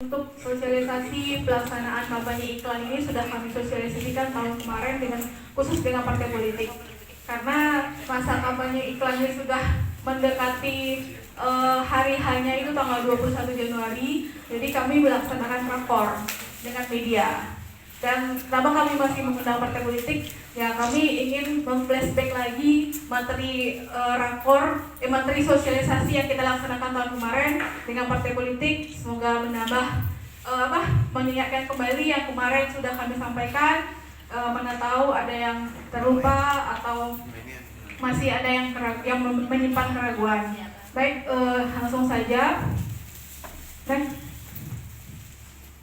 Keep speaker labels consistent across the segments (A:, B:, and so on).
A: Untuk sosialisasi pelaksanaan kampanye iklan ini sudah kami sosialisasikan tahun kemarin khusus dengan partai politik. Karena masa kampanye iklannya sudah mendekati hari hanya itu tanggal 21 Januari, jadi kami melaksanakan rakor dengan media. Dan kenapa kami masih mengundang partai politik? Ya, kami ingin memflashback lagi materi materi sosialisasi yang kita laksanakan tahun kemarin dengan partai politik. Semoga menambah mengingatkan kembali yang kemarin sudah kami sampaikan. Mana tahu ada yang terlupa atau masih ada yang menyimpan keraguan. Baik, langsung saja.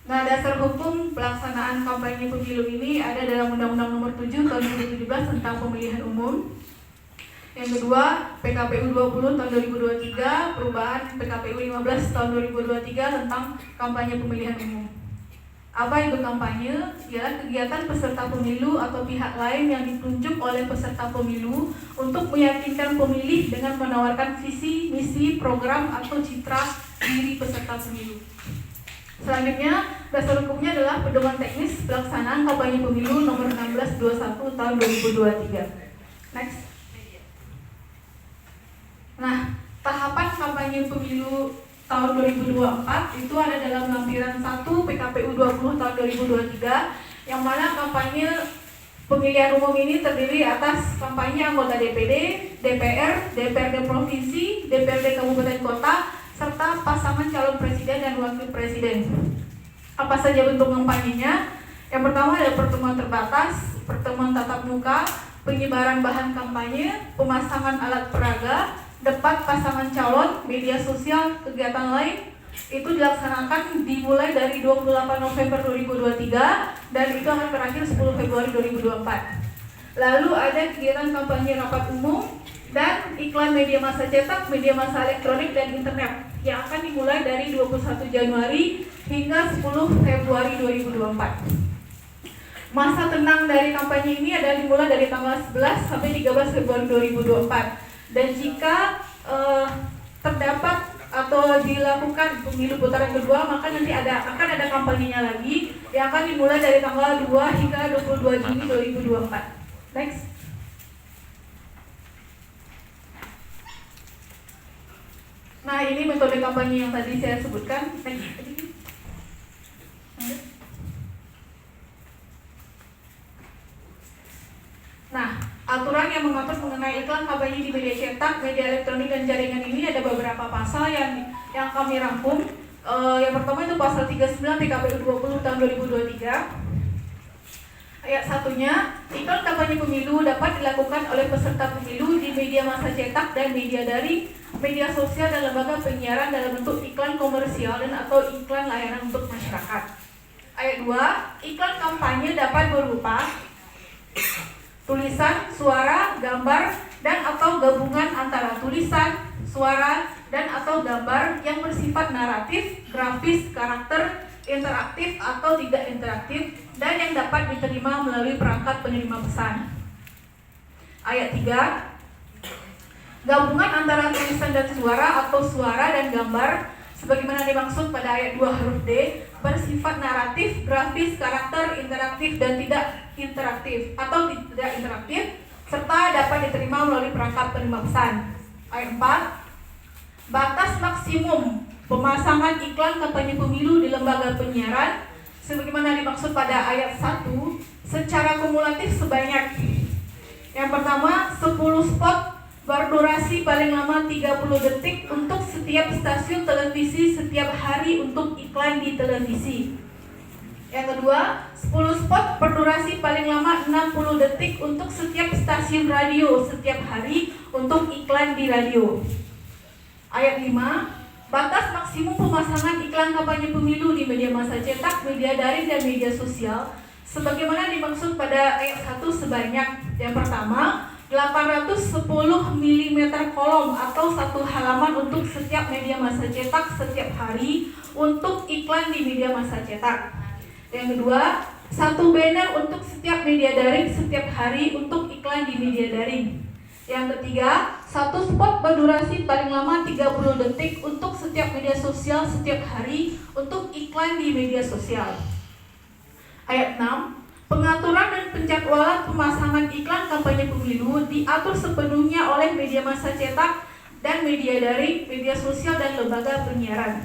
A: Nah, dasar hukum pelaksanaan kampanye pemilu ini ada dalam Undang-Undang Nomor 7 Tahun 2017 tentang Pemilihan Umum. Yang kedua, PKPU 20 Tahun 2023, perubahan PKPU 15 Tahun 2023 tentang kampanye pemilihan umum. Apa itu kampanye? Ialah kegiatan peserta pemilu atau pihak lain yang ditunjuk oleh peserta pemilu untuk meyakinkan pemilih dengan menawarkan visi, misi, program, atau citra diri peserta pemilu. Selanjutnya, dasar hukumnya adalah pedoman teknis pelaksanaan kampanye pemilu nomor 1621 tahun 2023. Next. Nah, tahapan kampanye pemilu tahun 2024 itu ada dalam lampiran 1 PKPU 20 tahun 2023, yang mana kampanye pemilihan umum ini terdiri atas kampanye anggota DPD, DPR, DPRD Provinsi, DPRD Kabupaten Kota, serta pasangan calon presiden dan wakil presiden. Apa saja bentuk kampanyenya? Yang pertama adalah pertemuan terbatas, pertemuan tatap muka, penyebaran bahan kampanye, pemasangan alat peraga, debat pasangan calon, media sosial, kegiatan lain. Itu dilaksanakan dimulai dari 28 November 2023 dan itu akan berakhir 10 Februari 2024. Lalu ada kegiatan kampanye rapat umum dan iklan media massa cetak, media massa elektronik, dan internet yang akan dimulai dari 21 Januari hingga 10 Februari 2024. Masa tenang dari kampanye ini adalah dimulai dari tanggal 11 sampai 13 Februari 2024. Dan jika terdapat atau dilakukan pemilu putaran kedua, maka nanti akan ada kampanyenya lagi yang akan dimulai dari tanggal 2 hingga 22 Juni 2024. Next. Nah, ini metode kampanye yang tadi saya sebutkan. Nah, aturan yang mengatur mengenai iklan kampanye di media cetak, media elektronik, dan jaringan ini ada beberapa pasal yang kami rangkum. Yang pertama itu pasal 39 PKPU 20 tahun 2023. Ayat 1-nya, iklan kampanye pemilu dapat dilakukan oleh peserta pemilu di media massa cetak dan media daring, media sosial, dan lembaga penyiaran dalam bentuk iklan komersial dan atau iklan layanan untuk masyarakat. Ayat 2, iklan kampanye dapat berupa tulisan, suara, gambar, dan atau gabungan antara tulisan, suara, dan atau gambar yang bersifat naratif, grafis, karakter, interaktif atau tidak interaktif, dan yang dapat diterima melalui perangkat penerima pesan. Ayat 3, gabungan antara tulisan dan suara atau suara dan gambar sebagaimana dimaksud pada ayat 2 huruf D bersifat naratif, grafis, karakter, interaktif, dan tidak interaktif atau tidak interaktif, serta dapat diterima melalui perangkat penerima pesan. Ayat 4, batas maksimum pemasangan iklan kampanye pemilu di lembaga penyiaran sebagaimana dimaksud pada ayat 1 secara kumulatif sebanyak yang pertama 10 spot berdurasi paling lama 30 detik untuk setiap stasiun televisi setiap hari untuk iklan di televisi. Yang kedua, 10 spot berdurasi paling lama 60 detik untuk setiap stasiun radio setiap hari untuk iklan di radio. Ayat 5, batas maksimum pemasangan iklan kampanye pemilu di media massa cetak, media daring, dan media sosial sebagaimana dimaksud pada ayat 1 sebanyak yang pertama 810 mm kolom atau satu halaman untuk setiap media massa cetak setiap hari untuk iklan di media massa cetak. Yang kedua, 1 banner untuk setiap media daring setiap hari untuk iklan di media daring. Yang ketiga, satu spot berdurasi paling lama 30 detik untuk setiap media sosial setiap hari untuk iklan di media sosial. Ayat 6, pengaturan dan penjadwalan pemasangan iklan kampanye pemilu diatur sepenuhnya oleh media massa cetak dan media daring, media sosial, dan lembaga penyiaran.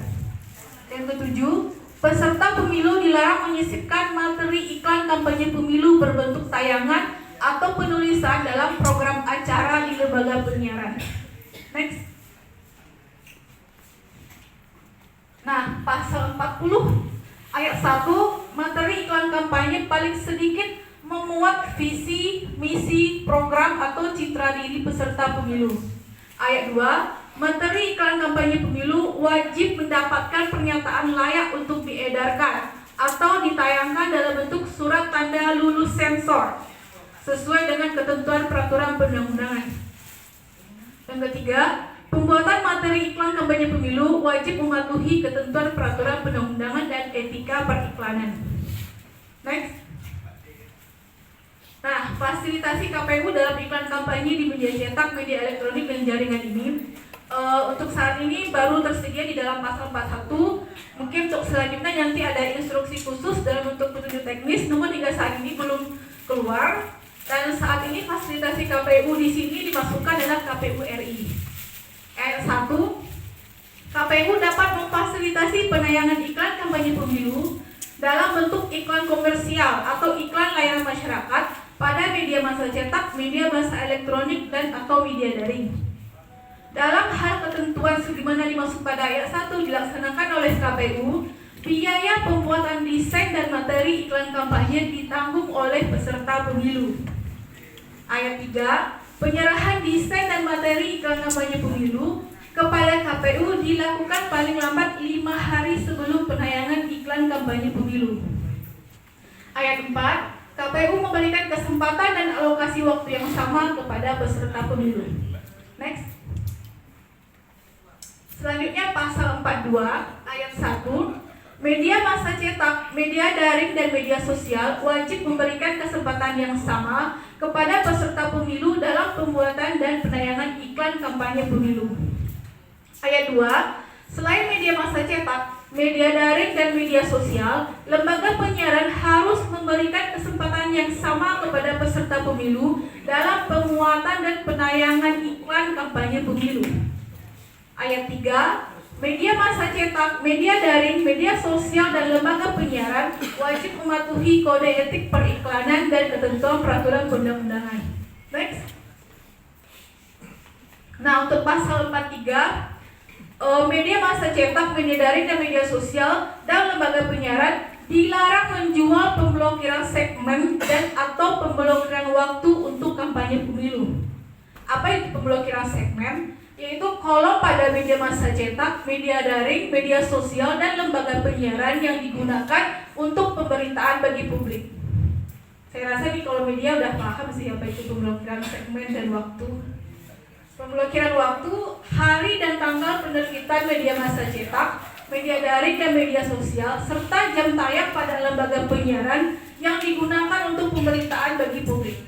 A: Yang ketujuh, peserta pemilu dilarang menyisipkan materi iklan kampanye pemilu berbentuk tayangan atau penulisan dalam program acara di lembaga penyiaran. Next. Nah, pasal 40 ayat 1, materi iklan kampanye paling sedikit memuat visi, misi, program atau citra diri peserta pemilu. Ayat 2, materi iklan kampanye pemilu wajib mendapatkan pernyataan layak untuk diedarkan atau ditayangkan dalam bentuk surat tanda lulus sensor sesuai dengan ketentuan peraturan perundang-undangan. Yang ketiga, pembuatan materi iklan kampanye pemilu wajib mematuhi ketentuan peraturan perundang-undangan dan etika periklanan. Next. Nah, fasilitasi KPU dalam iklan kampanye di media cetak, media elektronik, dan jaringan ini untuk saat ini baru tersedia di dalam pasal 41. Mungkin untuk selanjutnya nanti ada instruksi khusus dalam bentuk petunjuk teknis, namun hingga saat ini belum keluar. Dan saat ini fasilitasi KPU di sini dimasukkan adalah KPU RI. Ayat 1, KPU dapat memfasilitasi penayangan iklan kampanye pemilu dalam bentuk iklan komersial atau iklan layanan masyarakat pada media massa cetak, media massa elektronik, dan atau media daring. Dalam hal ketentuan sebagaimana dimaksud pada ayat 1 dilaksanakan oleh KPU, biaya pembuatan desain dan materi iklan kampanye ditanggung oleh peserta pemilu. Ayat 3, penyerahan desain dan materi iklan kampanye pemilu kepada KPU dilakukan paling lambat 5 hari sebelum penayangan iklan kampanye pemilu. Ayat 4, KPU memberikan kesempatan dan alokasi waktu yang sama kepada peserta pemilu. Next. Selanjutnya pasal 42 ayat 1, media massa cetak, media daring, dan media sosial wajib memberikan kesempatan yang sama kepada peserta pemilu dalam pembuatan dan penayangan iklan kampanye pemilu. Ayat 2, selain media massa cetak, media daring, dan media sosial, lembaga penyiaran harus memberikan kesempatan yang sama kepada peserta pemilu dalam pemuatan dan penayangan iklan kampanye pemilu. Ayat 3, media massa cetak, media daring, media sosial, dan lembaga penyiaran wajib mematuhi kode etik periklanan dan ketentuan peraturan perundang-undangan. Next. Nah, untuk pasal 43, media massa cetak, media daring, dan media sosial dan lembaga penyiaran dilarang menjual pemblokiran segmen dan atau pemblokiran waktu untuk kampanye pemilu. Apa itu pemblokiran segmen? Yaitu kalau pada media massa cetak, media daring, media sosial, dan lembaga penyiaran yang digunakan untuk pemberitaan bagi publik. Saya rasa nih kalau media udah paham sih apa itu pemblokiran segmen dan waktu. Pemblokiran waktu, hari dan tanggal penerbitan media massa cetak, media daring, dan media sosial, serta jam tayang pada lembaga penyiaran yang digunakan untuk pemberitaan bagi publik.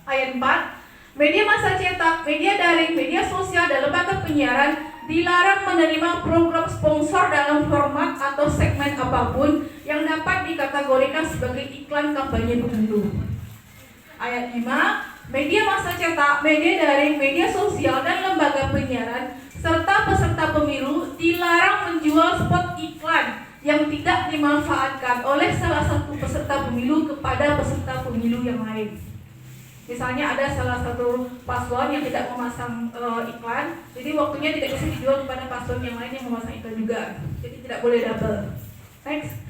A: Ayat 4, media massa cetak, media daring, media sosial, dan lembaga penyiaran dilarang menerima program sponsor dalam format atau segmen apapun yang dapat dikategorikan sebagai iklan kampanye pemilu. Ayat 5, media massa cetak, media daring, media sosial, dan lembaga penyiaran serta peserta pemilu dilarang menjual spot iklan yang tidak dimanfaatkan oleh salah satu peserta pemilu kepada peserta pemilu yang lain. Misalnya ada salah satu paslon yang tidak memasang iklan, jadi waktunya tidak bisa dijual kepada paslon yang lain yang memasang iklan juga. Jadi tidak boleh double. Next.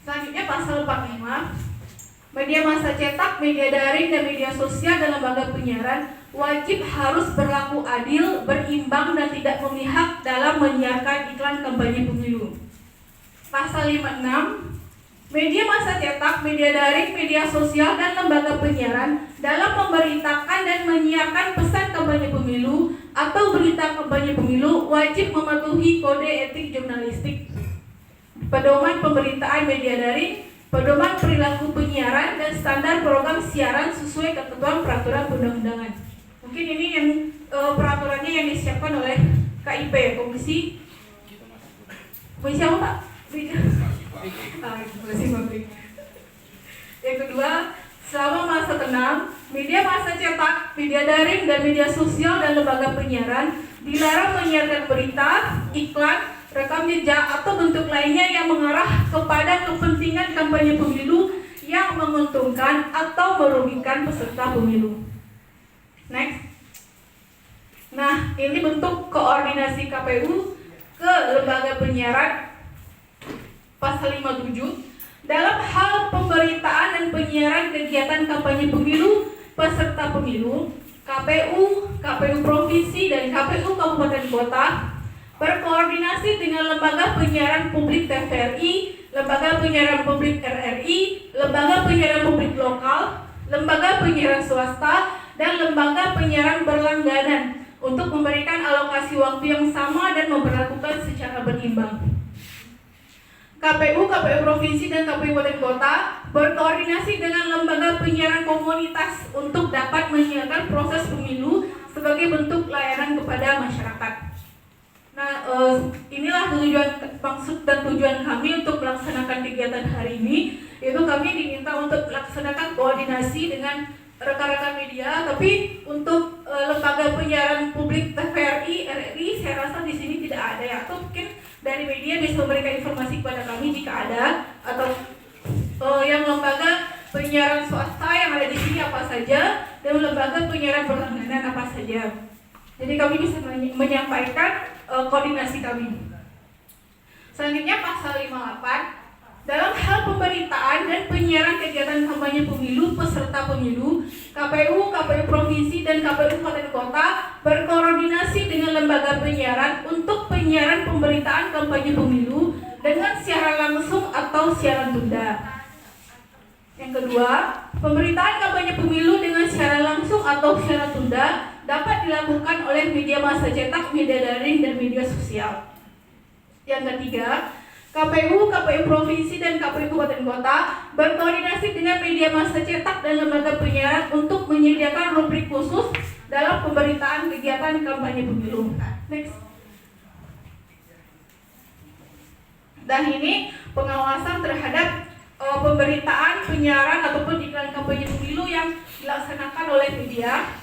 A: Selanjutnya pasal 45, media massa cetak, media daring, dan media sosial dan lembaga penyiaran wajib harus berlaku adil, berimbang, dan tidak memihak dalam menyiarkan iklan kampanye pemilu. Pasal 56, media massa cetak, media daring, media sosial, dan lembaga penyiaran dalam memberitakan dan menyiarkan pesan kampanye pemilu atau berita kampanye pemilu wajib mematuhi kode etik jurnalistik, pedoman pemberitaan media daring, pedoman perilaku penyiaran, penyiaran dan standar program siaran sesuai ketentuan peraturan perundang-undangan. Mungkin ini yang peraturannya yang disiapkan oleh KIP, Komisi apa Pak? Komisi Publik. Yang kedua, selama masa tenang, media massa cetak, media daring, dan media sosial dan lembaga penyiaran dilarang menyiarkan berita, iklan, rekam jejak, atau bentuk lainnya yang mengarah kepada kepentingan kampanye pemilu yang menguntungkan atau merugikan peserta pemilu. Next. Nah, ini bentuk koordinasi KPU ke lembaga penyiaran pasal 57 dalam hal pemberitaan dan penyiaran kegiatan kampanye pemilu peserta pemilu. KPU provinsi dan KPU kabupaten kota berkoordinasi dengan lembaga penyiaran publik TVRI, lembaga penyiaran publik RRI, lembaga penyiaran publik lokal, lembaga penyiaran swasta, dan lembaga penyiaran berlangganan untuk memberikan alokasi waktu yang sama dan memperlakukan secara berimbang. KPU provinsi dan KPU kabupaten kota berkoordinasi dengan lembaga penyiaran komunitas untuk dapat menyiarkan proses pemilu sebagai bentuk layanan kepada masyarakat. Nah, inilah maksud dan tujuan kami untuk melaksanakan kegiatan hari ini, yaitu kami diminta untuk melaksanakan koordinasi dengan rekan-rekan media, tapi untuk lembaga penyiaran publik TVRI, RRI, saya rasa di sini tidak ada ya. Atau mungkin dari media bisa memberikan informasi kepada kami jika ada, atau yang lembaga penyiaran swasta yang ada di sini apa saja, dan lembaga penyiaran berlangganan apa saja. Jadi kami bisa menyampaikan koordinasi kami. Selanjutnya pasal 58. Dalam hal pemberitaan dan penyiaran kegiatan kampanye pemilu peserta pemilu, KPU provinsi dan KPU kabupaten kota berkoordinasi dengan lembaga penyiaran untuk penyiaran pemberitaan kampanye pemilu dengan siaran langsung atau siaran tunda. Yang kedua, pemberitaan kampanye pemilu dengan siaran langsung atau siaran tunda dapat dilakukan oleh media massa cetak, media daring, dan media sosial. Yang ketiga, KPU provinsi dan KPU kabupaten kota berkoordinasi dengan media massa cetak dan lembaga penyiaran untuk menyediakan rubrik khusus dalam pemberitaan kegiatan kampanye pemilu. Next. Dan ini pengawasan terhadap pemberitaan, penyiaran ataupun iklan kampanye pemilu yang dilaksanakan oleh media.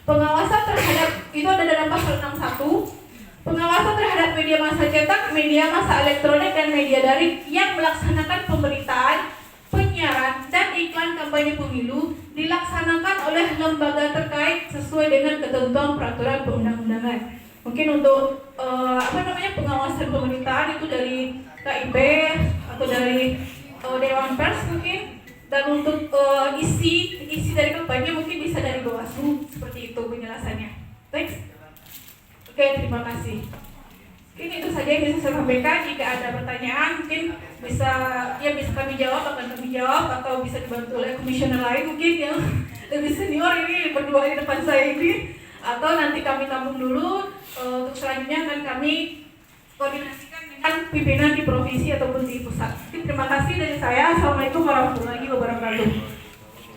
A: Pengawasan terhadap itu ada dalam pasal 61. Pengawasan terhadap media massa cetak, media massa elektronik, dan media daring yang melaksanakan pemberitaan, penyiaran, dan iklan kampanye pemilu dilaksanakan oleh lembaga terkait sesuai dengan ketentuan peraturan perundang-undangan. Mungkin untuk pengawasan pemberitaan itu dari KIP atau dari Dewan Pers mungkin, dan untuk isi dari kampanye mungkin bisa dari Bawaslu, seperti itu penjelasannya. Thanks. Oke, terima kasih. Ini itu saja yang bisa saya sampaikan. Jika ada pertanyaan mungkin bisa kami jawab, akan kami jawab, atau bisa dibantu oleh komisioner lain mungkin yang lebih senior ini berdua di depan saya ini, atau nanti kami tampung dulu. Untuk selanjutnya akan kami koordinasikan dengan pimpinan di provinsi ataupun di pusat. Terima kasih dari saya. Assalamualaikum warahmatullahi wabarakatuh.